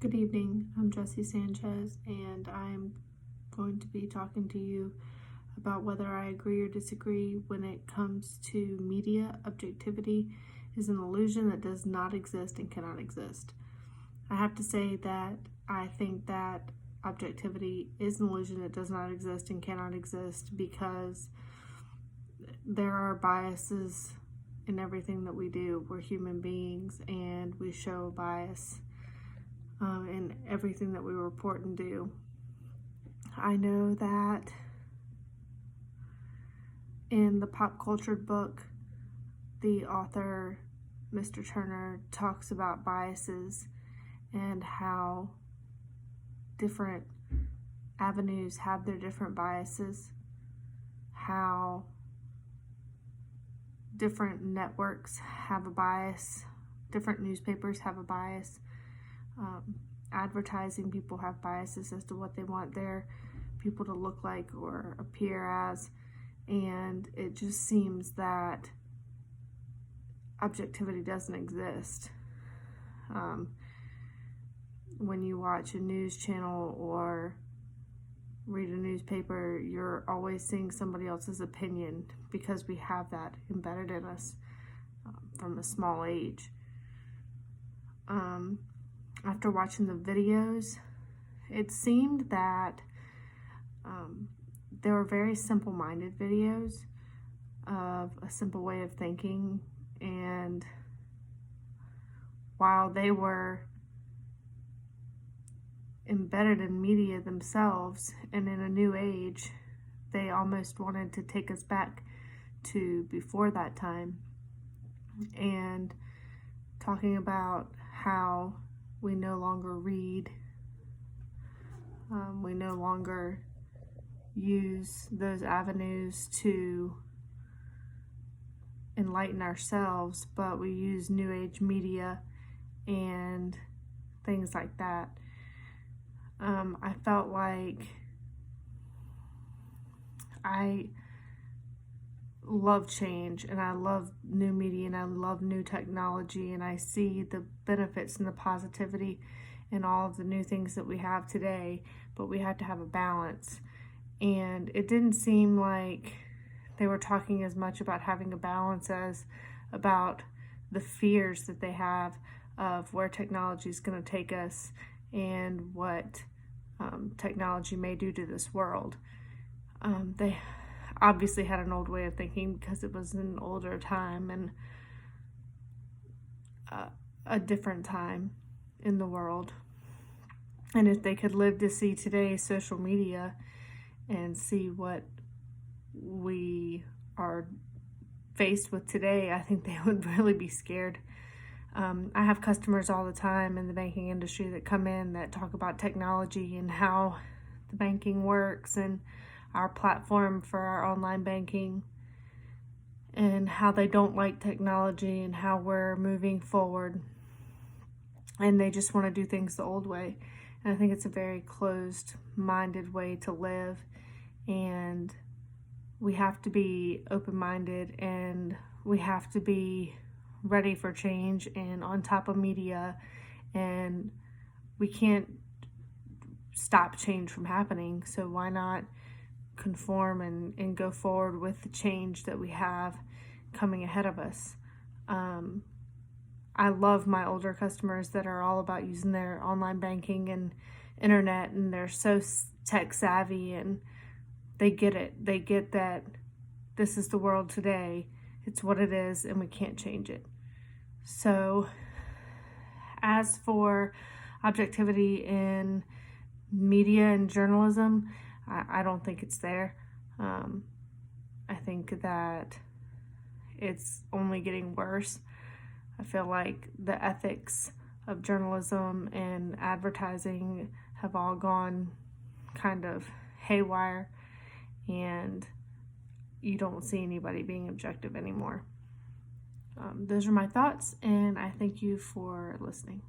Good evening. I'm Jessie Sanchez, and I'm going to be talking to you about whether I agree or disagree when it comes to media. Objectivity is an illusion that does not exist and cannot exist. I have to say that I think that objectivity is an illusion that does not exist and cannot exist because there are biases in everything that we do. We're human beings and we show bias in everything that we report and do. I know that in the pop culture book, the author, Mr. Turner, talks about biases and how different avenues have their different biases, how different networks have a bias, different newspapers have a bias. Advertising people have biases as to what they want their people to look like or appear as, and it just seems that objectivity doesn't exist. When you watch a news channel or read a newspaper, you're always seeing somebody else's opinion because we have that embedded in us from a small age. After watching the videos, it seemed that they were very simple-minded videos of a simple way of thinking, and while they were embedded in media themselves and in a new age, they almost wanted to take us back to before that time, and talking about how we no longer read, we no longer use those avenues to enlighten ourselves, but we use new age media and things like that. I felt like I love change, and I love new media, and I love new technology, and I see the benefits and the positivity in all of the new things that we have today, but we have to have a balance. And it didn't seem like they were talking as much about having a balance as about the fears that they have of where technology is going to take us and what technology may do to this world. They obviously had an old way of thinking because it was an older time and a different time in the world. And if they could live to see today's social media and see what we are faced with today, I think they would really be scared. I have customers all the time in the banking industry that come in that talk about technology and how the banking works and our platform for our online banking and how they don't like technology and how we're moving forward, and they just want to do things the old way. And I think it's a very closed-minded way to live, and we have to be open-minded, and we have to be ready for change and on top of media, and we can't stop change from happening, so why not conform and go forward with the change that we have coming ahead of us. I love my older customers that are all about using their online banking and internet, and they're so tech savvy, and they get it. They get that this is the world today. It's what it is, and we can't change it. So as for objectivity in media and journalism, I don't think it's there. I think that it's only getting worse. I feel like the ethics of journalism and advertising have all gone kind of haywire, and you don't see anybody being objective anymore. Those are my thoughts, and I thank you for listening.